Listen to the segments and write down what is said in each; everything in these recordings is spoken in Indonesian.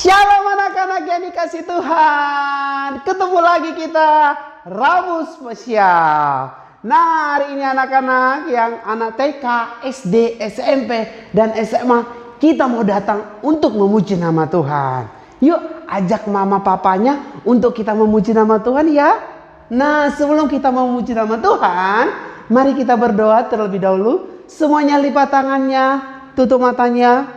Shalom anak-anak yang dikasih Tuhan. Ketemu lagi kita Rabu spesial. Nah, hari ini anak-anak yang anak TK, SD, SMP, dan SMA, kita mau datang untuk memuji nama Tuhan. Yuk, ajak mama papanya untuk kita memuji nama Tuhan ya. Nah, sebelum kita memuji nama Tuhan, mari kita berdoa terlebih dahulu. Semuanya lipat tangannya, tutup matanya.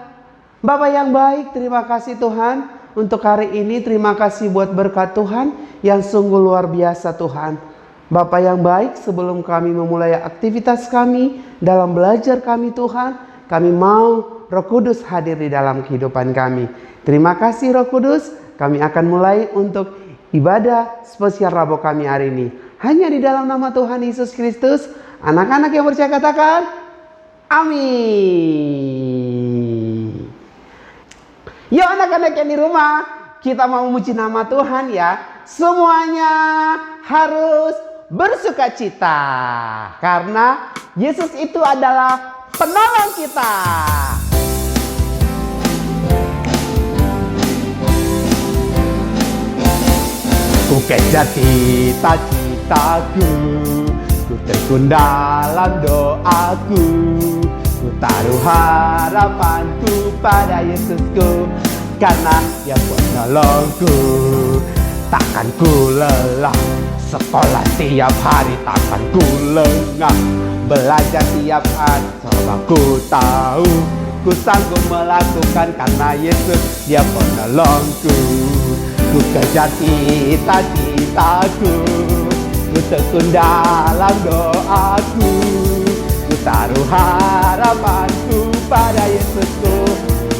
Bapak yang baik, terima kasih Tuhan untuk hari ini. Terima kasih buat berkat Tuhan yang sungguh luar biasa Tuhan. Bapak yang baik, sebelum kami memulai aktivitas kami dalam belajar kami Tuhan, kami mau Roh Kudus hadir di dalam kehidupan kami. Terima kasih Roh Kudus, kami akan mulai untuk ibadah spesial Rabu kami hari ini. Hanya di dalam nama Tuhan Yesus Kristus, anak-anak yang percaya katakan, amin. Yuk anak-anak yang di rumah, kita mau memuji nama Tuhan ya. Semuanya harus bersuka cita. Karena Yesus itu adalah penolong kita. Ku kejar cita-citaku, ku tekun dalam doaku, ku taruh harapanku pada Yesusku, karena Dia penolongku. Takkan ku lelah, sekolah tiap hari takkan ku lengah, belajar tiap hari sebab ku tahu ku sanggup melakukan karena Yesus Dia penolongku. Ku kejar cita-citaku, ku tekun dalam doaku, ku taruh harapanku pada Yesusku,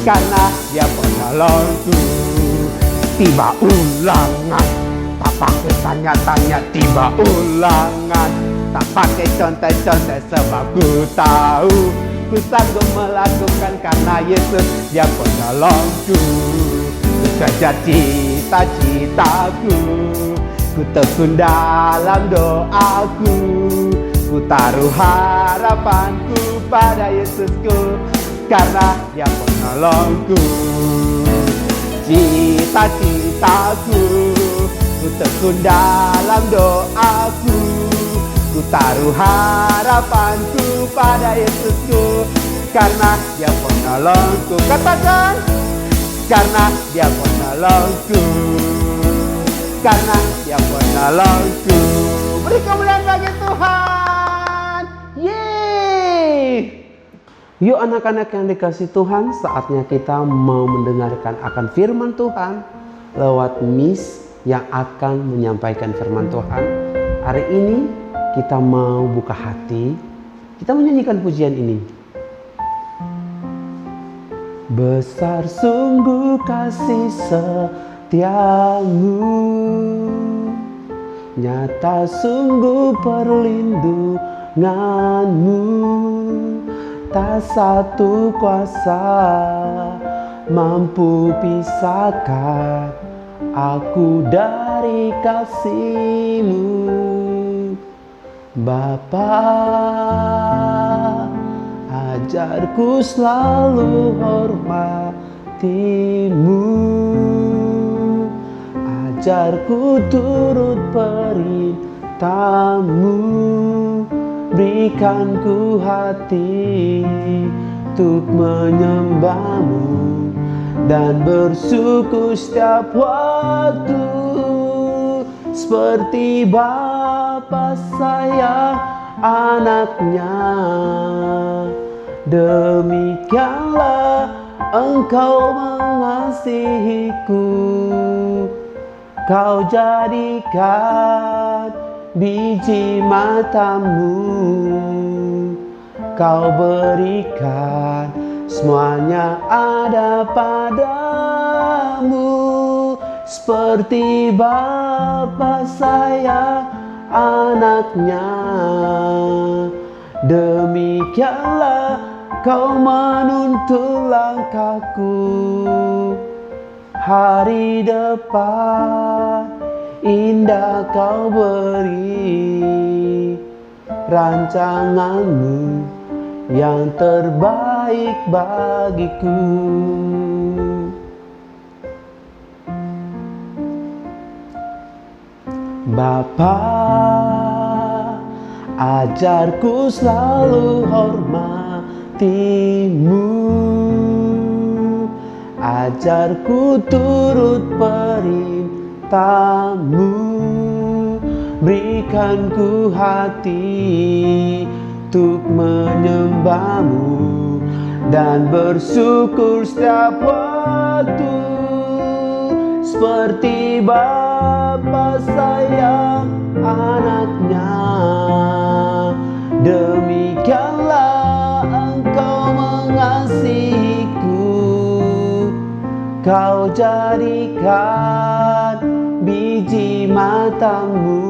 karena Dia penolongku. Tiba ulangan, tak pakai tanya-tanya, tiba ulangan, tak pakai contek-contek sebab ku tahu ku sanggup melakukan karena Yesus Dia penolongku. Ku kejar cita-citaku, ku tekun dalam doaku, ku taruh harapanku pada Yesusku, karena Dia penolongku. Cita-citaku, ku tekun dalam doaku, ku taruh harapanku pada Yesusku, karena Dia penolongku. Katakan, karena Dia penolongku, karena Dia penolongku. Beri kemuliaan bagi Tuhan. Yeay. Yuk anak-anak yang dikasih Tuhan, saatnya kita mau mendengarkan akan firman Tuhan lewat Miss yang akan menyampaikan firman Tuhan. Hari ini kita mau buka hati, kita menyanyikan pujian ini. Besar sungguh kasih setiamu, nyata sungguh perlindunganmu, tak satu kuasa mampu pisahkan aku dari kasih-Mu. Bapa, ajarku selalu hormati-Mu, ajarku turut perintah-Mu, berikan ku hati untuk menyembah-Mu dan bersyukur setiap waktu, seperti Bapa sayang anaknya, demikianlah Engkau mengasihiku. Kau jadikan biji matamu, Kau berikan semuanya ada padamu, seperti Bapa sayang anaknya, demikianlah Kau menuntun langkahku. Hari depan indah Kau beri, rancangan-Mu yang terbaik bagiku. Bapa, ajarku selalu hormati-Mu, ajarku turut perintah-Mu, berikan ku hati untuk menyembah-Mu dan bersyukur setiap waktu, seperti Bapa sayang anaknya, demikianlah Engkau mengasihiku. Kau jadikan biji matamu,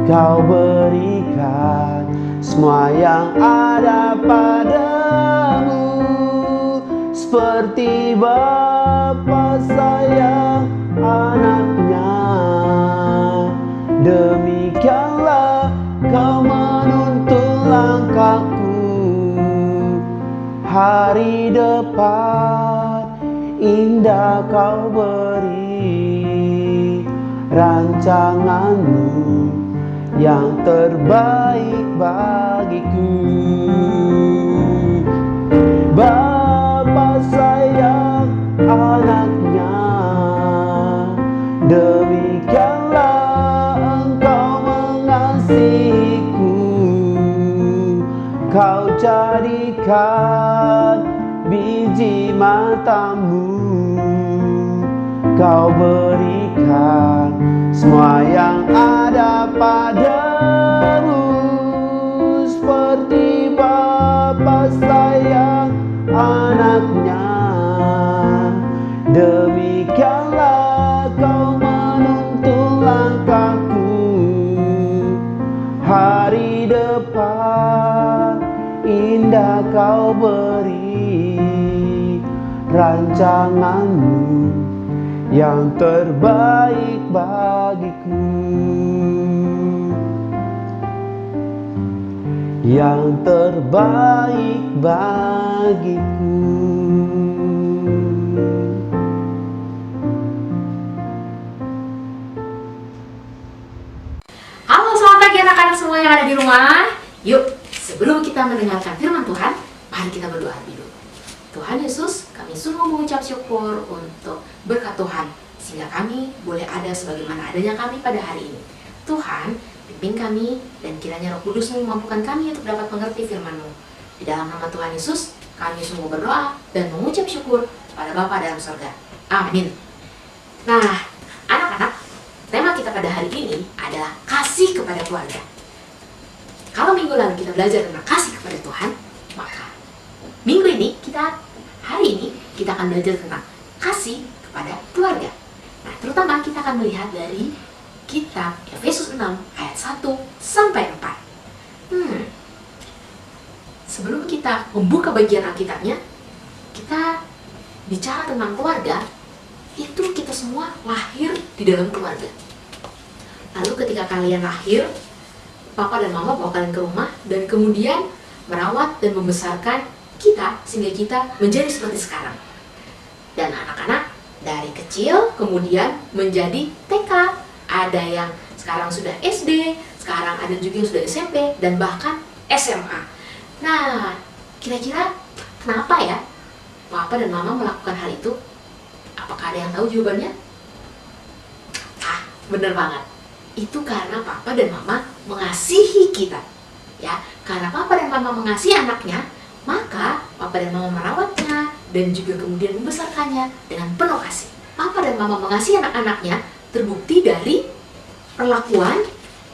Kau berikan semua yang ada padamu, seperti Bapa sayang anaknya, demikianlah Kau menuntun langkahku. Hari depan indah Kau beri, rancangan-Mu yang terbaik bagiku. Bapa sayang anaknya, demikianlah Engkau mengasihiku. Kau jadikan biji matamu, Kau berikan semua yang ada padamu, seperti Bapa sayang anaknya, demikianlah Kau menuntun langkahku. Hari depan indah Kau beri, rancangan-Mu yang terbaik bagiku, yang terbaik bagiku. Halo, selamat pagi anak-anak semua yang ada di rumah. Yuk, sebelum kita mendengarkan firman Tuhan, mari kita berdoa dulu. Tuhan Yesus, kami sungguh mengucap syukur untuk berkat Tuhan, sehingga kami boleh ada sebagaimana adanya kami pada hari ini. Tuhan, bimbing kami, dan kiranya Roh Kudus-Mu memampukan kami untuk dapat mengerti firman-Mu. Di dalam nama Tuhan Yesus, kami sungguh berdoa dan mengucap syukur kepada Bapa dalam surga. Amin. Nah, anak-anak, tema kita pada hari ini adalah kasih kepada keluarga. Kalau minggu lalu kita belajar tentang kasih kepada Tuhan, maka hari ini kita akan belajar tentang kasih kepada keluarga. Nah, terutama kita akan melihat dari kitab Efesus 6 ayat 1 sampai 4. Sebelum kita membuka bagian Alkitabnya, kita bicara tentang keluarga. Itu kita semua lahir di dalam keluarga. Lalu ketika kalian lahir, Papa dan Mama bawa kalian ke rumah dan kemudian merawat dan membesarkan kita sehingga kita menjadi seperti sekarang. Dan anak-anak dari kecil kemudian menjadi TK. Ada yang sekarang sudah SD, sekarang ada juga yang sudah SMP dan bahkan SMA. Nah, kira-kira kenapa ya Papa dan Mama melakukan hal itu? Apakah ada yang tahu jawabannya? Bener banget. Itu karena Papa dan Mama mengasihi kita. Ya, karena Papa dan Mama mengasihi anaknya, maka Papa dan Mama merawatnya dan juga kemudian membesarkannya dengan penuh kasih. Papa dan Mama mengasihi anak-anaknya terbukti dari perlakuan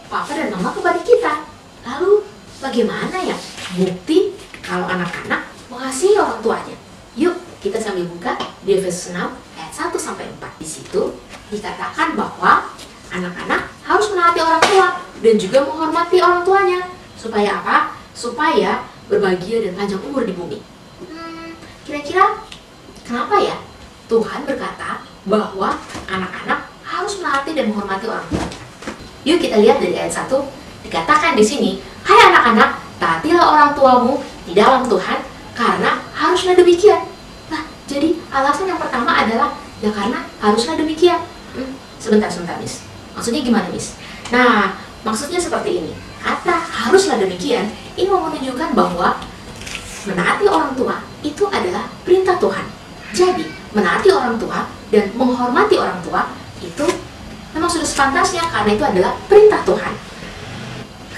Papa dan Mama kepada kita. Lalu bagaimana ya bukti kalau anak-anak mengasihi orang tuanya? Yuk, kita sambil buka di Efesus 6 ayat 1 sampai 4. Di situ dikatakan bahwa anak-anak harus menaati orang tua dan juga menghormati orang tuanya. Supaya apa? Supaya berbahagia dan panjang umur di bumi. Kira-kira kenapa ya Tuhan berkata bahwa anak-anak harus menaati dan menghormati orang tua? Yuk kita lihat dari ayat 1. Dikatakan di sini, "Hai anak-anak, taatilah orang tuamu di dalam Tuhan, karena haruslah demikian." Nah, jadi alasan yang pertama adalah ya karena haruslah demikian. Sebentar, Miss. Maksudnya gimana, Miss? Nah, maksudnya seperti ini. Kata haruslah demikian, ini mau menunjukkan bahwa menaati orang tua itu adalah perintah Tuhan. Jadi, menaati orang tua dan menghormati orang tua itu memang sudah sepantasnya karena itu adalah perintah Tuhan.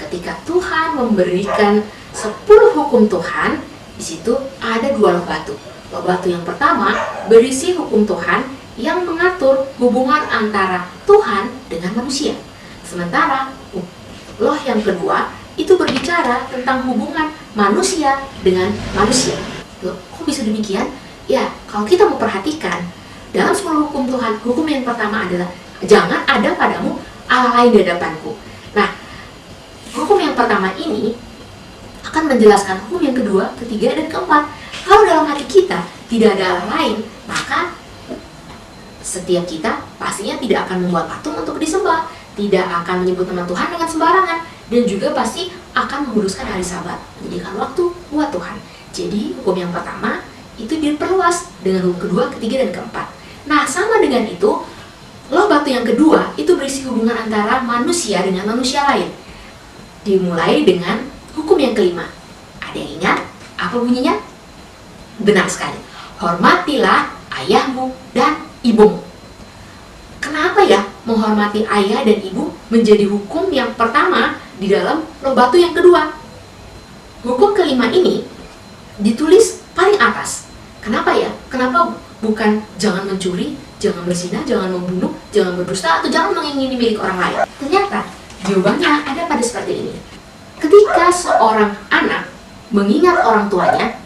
Ketika Tuhan memberikan 10 hukum Tuhan, di situ ada 2 loh batu. Loh batu yang pertama berisi hukum Tuhan yang mengatur hubungan antara Tuhan dengan manusia. Sementara loh yang kedua itu berbicara tentang hubungan manusia dengan manusia. Loh, kok bisa demikian? Ya, kalau kita mau perhatikan dalam 10 hukum Tuhan, hukum yang pertama adalah jangan ada padamu Allah lain di hadapanku. Nah, hukum yang pertama ini akan menjelaskan hukum yang kedua, ketiga, dan keempat. Kalau dalam hati kita tidak ada Allah lain, maka setiap kita pastinya tidak akan membuat patung untuk disembah, tidak akan menyebut nama Tuhan dengan sembarangan, dan juga pasti akan menguduskan hari Sabat, menjadikan waktu buat Tuhan. Jadi hukum yang pertama itu diperluas dengan hukum kedua, ketiga, dan keempat. Nah, sama dengan itu, loh batu yang kedua itu berisi hubungan antara manusia dengan manusia lain. Dimulai dengan hukum yang kelima. Ada yang ingat apa bunyinya? Benar sekali. Hormatilah ayahmu dan ibumu. Kenapa ya menghormati ayah dan ibu menjadi hukum yang pertama di dalam loh batu yang kedua? Hukum kelima ini ditulis paling atas. Kenapa ya? Kenapa bukan jangan mencuri, jangan berzina, jangan membunuh, jangan berdusta, atau jangan mengingini milik orang lain? Ternyata jawabannya ada pada seperti ini. Ketika seorang anak mengingat orang tuanya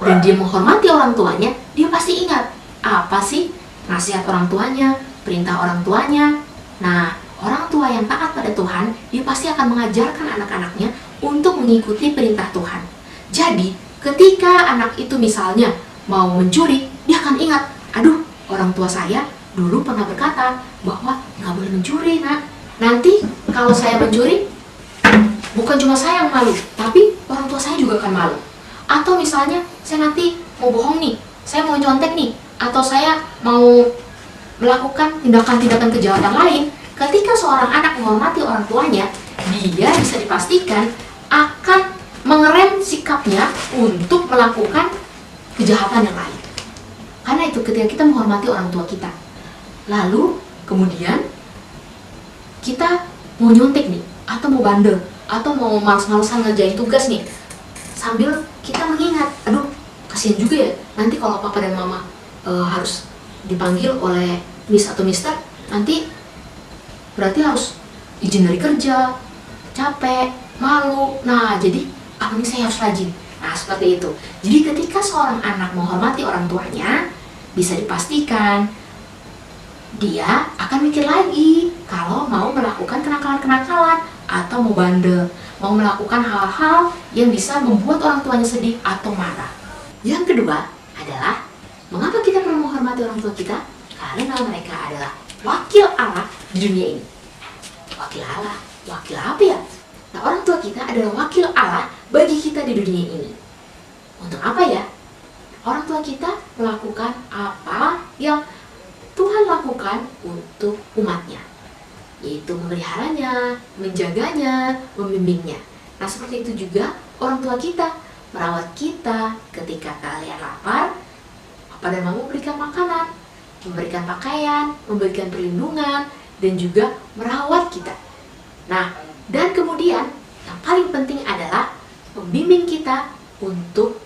dan dia menghormati orang tuanya, dia pasti ingat apa sih nasihat orang tuanya, perintah orang tuanya. Nah, orang tua yang taat pada Tuhan, dia pasti akan mengajarkan anak-anaknya untuk mengikuti perintah Tuhan. Jadi, ketika anak itu misalnya mau mencuri, dia akan ingat, aduh, orang tua saya dulu pernah berkata bahwa nggak boleh mencuri, nak. Nanti kalau saya mencuri, bukan cuma saya yang malu, tapi orang tua saya juga akan malu. Atau misalnya, saya nanti mau bohong nih, saya mau nyontek nih, atau saya mau melakukan tindakan-tindakan kejahatan lain. Ketika seorang anak menghormati orang tuanya, dia bisa dipastikan akan mengerem sikapnya untuk melakukan kejahatan yang lain. Karena itu ketika kita menghormati orang tua kita, lalu kemudian kita mau nyontek nih, atau mau bandel, atau mau males-malesan ngerjain tugas nih, sambil kita mengingat, aduh kasihan juga ya, nanti kalau papa dan mama harus dipanggil oleh miss atau mister, nanti berarti harus izin dari kerja, capek, malu. Nah, jadi ini saya harus rajin. Nah, seperti itu. Jadi ketika seorang anak menghormati orang tuanya, bisa dipastikan dia akan mikir lagi kalau mau melakukan kenakalan-kenakalan atau mau bandel, mau melakukan hal-hal yang bisa membuat orang tuanya sedih atau marah. Yang kedua adalah mengapa kita perlu menghormati orang tua kita? Karena mereka adalah wakil Allah di dunia ini. Wakil Allah, wakil apa ya? Nah, orang tua kita adalah wakil Allah bagi kita di dunia ini. Untuk apa ya? Orang tua kita melakukan apa yang Tuhan lakukan untuk umatnya, yaitu memeliharanya, menjaganya, membimbingnya. Nah, seperti itu juga orang tua kita merawat kita ketika kalian lapar. Papa dan mama memberikan makanan, memberikan pakaian, memberikan perlindungan, dan juga merawat kita. Nah, dan kemudian yang paling penting adalah membimbing kita untuk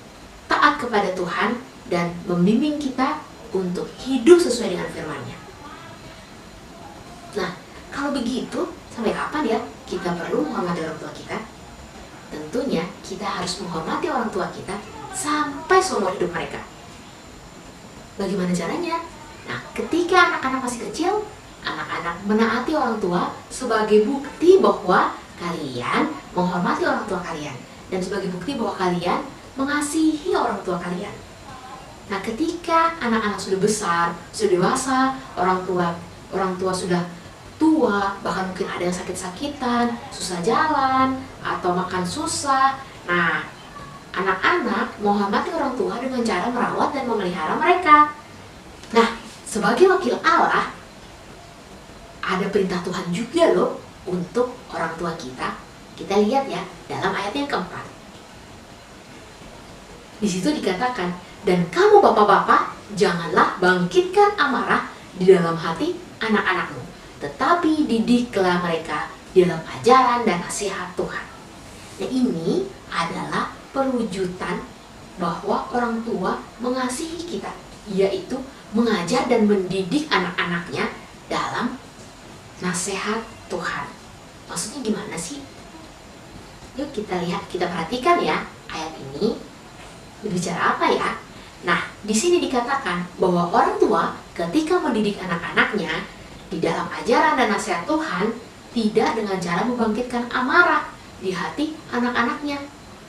taat kepada Tuhan dan membimbing kita untuk hidup sesuai dengan firman-Nya. Nah, kalau begitu, sampai kapan ya kita perlu menghormati orang tua kita? Tentunya kita harus menghormati orang tua kita sampai seumur hidup mereka. Bagaimana caranya? Nah, ketika anak-anak masih kecil, anak-anak menaati orang tua sebagai bukti bahwa kalian menghormati orang tua kalian, dan sebagai bukti bahwa kalian mengasihi orang tua kalian. Nah, ketika anak-anak sudah besar, sudah dewasa, orang tua sudah tua, bahkan mungkin ada yang sakit-sakitan, susah jalan, atau makan susah. Nah, anak-anak menghormati orang tua dengan cara merawat dan memelihara mereka. Nah, sebagai wakil Allah, ada perintah Tuhan juga loh untuk orang tua kita. Kita lihat ya dalam ayat yang keempat. Di situ dikatakan, dan kamu bapak-bapak janganlah bangkitkan amarah di dalam hati anak-anakmu, tetapi didiklah mereka di dalam ajaran dan nasihat Tuhan. Nah, ini adalah perwujudan bahwa orang tua mengasihi kita, yaitu mengajar dan mendidik anak-anaknya dalam nasihat Tuhan. Maksudnya gimana sih? Yuk kita lihat, kita perhatikan ya ayat ini berbicara apa ya? Nah, di sini dikatakan bahwa orang tua ketika mendidik anak-anaknya di dalam ajaran dan nasihat Tuhan tidak dengan cara membangkitkan amarah di hati anak-anaknya.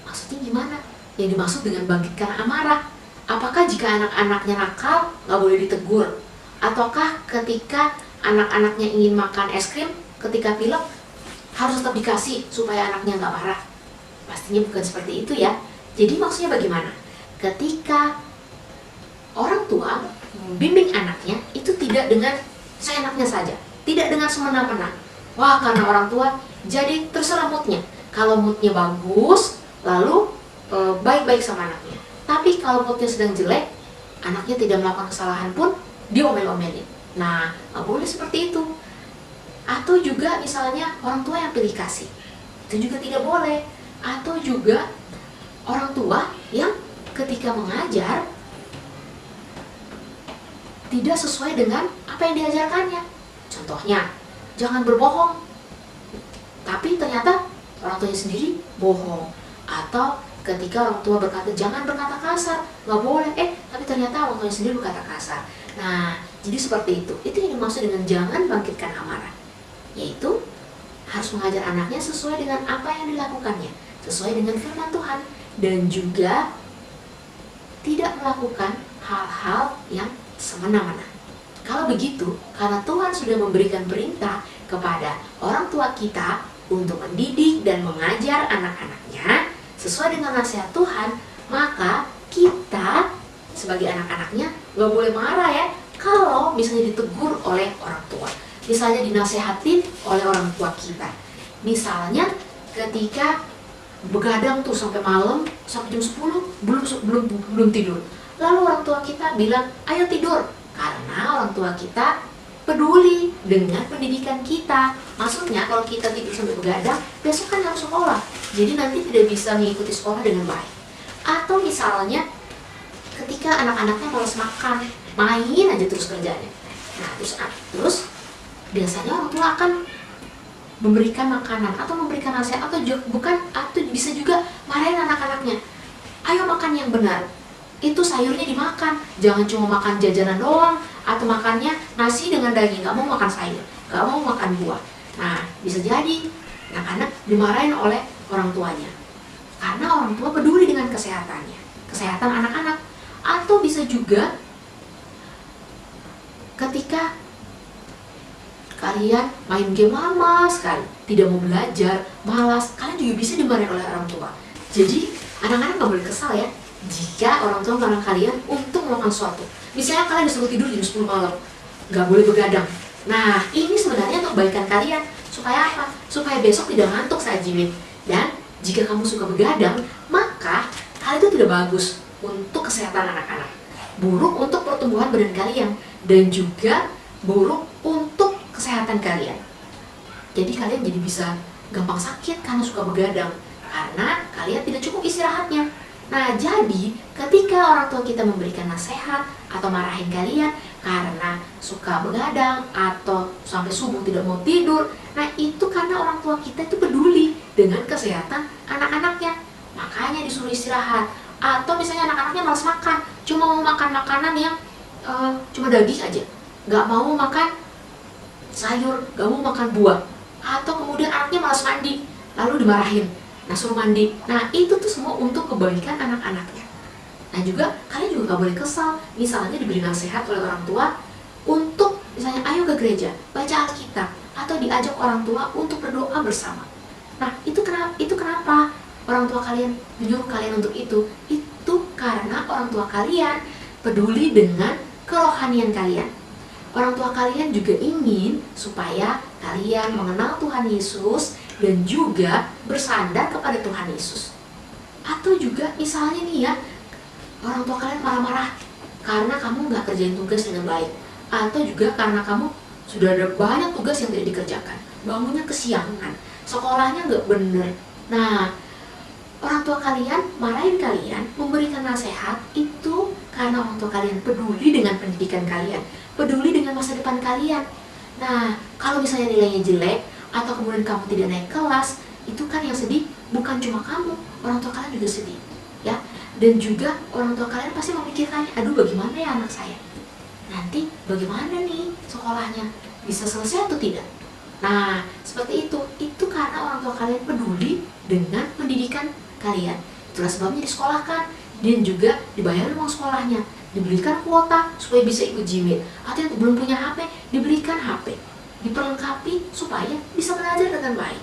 Maksudnya gimana? Yang dimaksud dengan bangkitkan amarah, apakah jika anak-anaknya nakal nggak boleh ditegur? Ataukah ketika anak-anaknya ingin makan es krim, ketika pilek harus tetap dikasih supaya anaknya nggak marah? Pastinya bukan seperti itu ya. Jadi maksudnya bagaimana? Ketika orang tua membimbing anaknya itu tidak dengan seenaknya saja, tidak dengan semena-mena. Wah, karena orang tua jadi terserah moodnya. Kalau moodnya bagus, lalu baik-baik sama anaknya. Tapi kalau moodnya sedang jelek, anaknya tidak melakukan kesalahan pun diomel-omelin. Nah, nggak boleh seperti itu. Atau juga misalnya orang tua yang pilih kasih, itu juga tidak boleh. Atau juga orang tua yang ketika mengajar tidak sesuai dengan apa yang diajarkannya. Contohnya, jangan berbohong, tapi ternyata orang tuanya sendiri bohong. Atau ketika orang tua berkata jangan berkata kasar, nggak boleh, tapi ternyata orang tuanya sendiri berkata kasar. Nah, jadi seperti itu. Itu yang dimaksud dengan jangan bangkitkan amarah, yaitu harus mengajar anaknya sesuai dengan apa yang dilakukannya, sesuai dengan firman Tuhan, dan juga tidak melakukan hal-hal yang semena-mena. Kalau begitu, karena Tuhan sudah memberikan perintah kepada orang tua kita untuk mendidik dan mengajar anak-anaknya sesuai dengan nasihat Tuhan, maka kita sebagai anak-anaknya nggak boleh marah ya kalau misalnya ditegur oleh orang tua, misalnya dinasehatin oleh orang tua kita. Misalnya ketika begadang tuh sampai malam, sampai jam 10 belum tidur, lalu orang tua kita bilang ayo tidur, karena orang tua kita peduli dengan pendidikan kita. Maksudnya kalau kita tidur sampai begadang, besok kan harus sekolah, jadi nanti tidak bisa mengikuti sekolah dengan baik. Atau misalnya ketika anak-anaknya malas makan, main aja terus kerjanya. Nah, terus biasanya orang tua akan memberikan makanan atau memberikan nasihat atau bisa juga marahin anak-anaknya. Ayo makan yang benar, itu sayurnya dimakan, jangan cuma makan jajanan doang, atau makannya nasi dengan daging, nggak mau makan sayur, nggak mau makan buah. Nah, bisa jadi anak-anak dimarahin oleh orang tuanya karena orang tua peduli dengan kesehatannya, kesehatan anak-anak. Atau bisa juga ketika kalian main game lama sekali, tidak mau belajar, malas, kalian juga bisa dimarahin oleh orang tua. Jadi anak-anak nggak boleh kesal ya jika orang tua melarang kalian untuk melakukan sesuatu. Misalnya kalian disuruh tidur jam 10 malam, nggak boleh begadang. Nah, ini sebenarnya untuk kebaikan kalian. Supaya apa? Supaya besok tidak ngantuk saat jimit. Dan jika kamu suka begadang, maka hal itu tidak bagus untuk kesehatan anak-anak, buruk untuk pertumbuhan badan kalian, dan juga buruk untuk kesehatan kalian. Jadi kalian jadi bisa gampang sakit karena suka begadang, karena kalian tidak cukup istirahatnya. Nah, jadi ketika orang tua kita memberikan nasihat atau marahin kalian karena suka begadang atau sampai subuh tidak mau tidur, nah itu karena orang tua kita itu peduli dengan kesehatan anak-anaknya, makanya disuruh istirahat. Atau misalnya anak-anaknya malas makan, cuma mau makan makanan yang cuma daging aja, nggak mau makan sayur, nggak mau makan buah. Atau kemudian anaknya malas mandi, lalu dimarahin, nah suruh mandi. Nah itu tuh semua untuk kebaikan anak-anaknya. Nah juga kalian juga nggak boleh kesal misalnya diberi nasihat oleh orang tua untuk misalnya ayo ke gereja, baca Alkitab, atau diajak orang tua untuk berdoa bersama. Nah itu kenapa orang tua kalian menyuruh kalian untuk itu? Itu karena orang tua kalian peduli dengan kerohanian kalian. orang tua kalian juga ingin supaya kalian mengenal Tuhan Yesus dan juga bersandar kepada Tuhan Yesus. Atau juga misalnya nih ya, orang tua kalian marah-marah karena kamu nggak kerjain tugas dengan baik. Atau juga karena kamu sudah ada banyak tugas yang tidak dikerjakan, bangunnya kesiangan, sekolahnya nggak bener. Nah, orang tua kalian marahin kalian, memberikan nasihat itu karena orang tua kalian peduli dengan pendidikan kalian, peduli dengan masa depan kalian. Nah, kalau misalnya nilainya jelek atau kemudian kamu tidak naik kelas, itu kan yang sedih bukan cuma kamu, orang tua kalian juga sedih, ya. Dan juga orang tua kalian pasti memikirkan, aduh bagaimana ya anak saya, nanti bagaimana nih sekolahnya, bisa selesai atau tidak. Nah, seperti itu karena orang tua kalian peduli dengan pendidikan kalian. Itulah sebabnya disekolahkan dan juga dibayar uang sekolahnya, dibelikan kuota supaya bisa ikut JIMIT, atau yang belum punya HP dibelikan HP, diperlengkapi supaya bisa belajar dengan baik.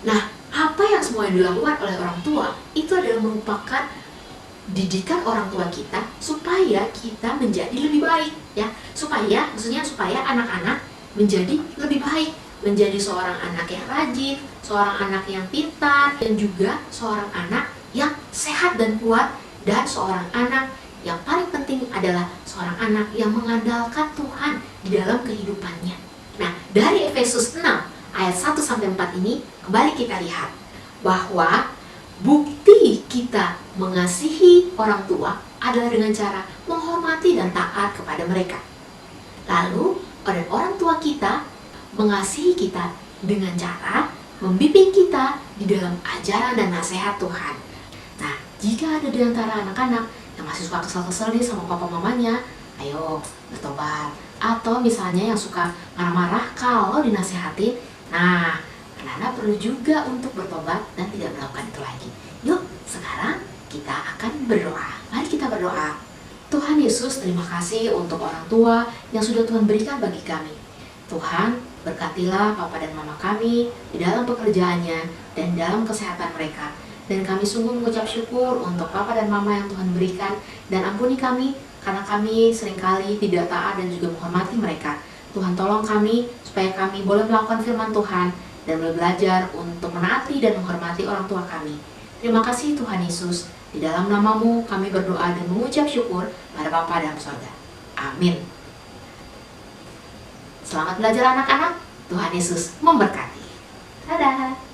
Nah, apa yang semua yang dilakukan oleh orang tua itu adalah merupakan didikan orang tua kita supaya kita menjadi lebih baik, ya. Supaya anak-anak menjadi lebih baik, menjadi seorang anak yang rajin, seorang anak yang pintar, dan juga seorang anak yang sehat dan kuat, dan seorang anak yang paling penting adalah seorang anak yang mengandalkan Tuhan di dalam kehidupannya. Nah, dari Efesus 6 ayat 1-4 ini kembali kita lihat bahwa bukti kita mengasihi orang tua adalah dengan cara menghormati dan taat kepada mereka. Lalu, orang tua kita mengasihi kita dengan cara membimbing kita di dalam ajaran dan nasihat Tuhan. Nah, jika ada di antara anak-anak yang masih suka kesel-kesel nih sama papa mamanya, ayo bertobat. Atau misalnya yang suka marah-marah kalau dinasihatin, nah, anak-anak perlu juga untuk bertobat dan tidak melakukan itu lagi. Yuk, sekarang kita akan berdoa. Mari kita berdoa. Tuhan Yesus, terima kasih untuk orang tua yang sudah Tuhan berikan bagi kami. Tuhan, berkatilah papa dan mama kami di dalam pekerjaannya dan dalam kesehatan mereka. Dan kami sungguh mengucap syukur untuk papa dan mama yang Tuhan berikan. Dan ampuni kami karena kami seringkali tidak taat dan juga menghormati mereka. Tuhan tolong kami supaya kami boleh melakukan firman Tuhan dan boleh belajar untuk menaati dan menghormati orang tua kami. Terima kasih Tuhan Yesus. Di dalam nama-Mu kami berdoa dan mengucap syukur pada Bapa dalam surga. Amin. Selamat belajar anak-anak. Tuhan Yesus memberkati. Dadah.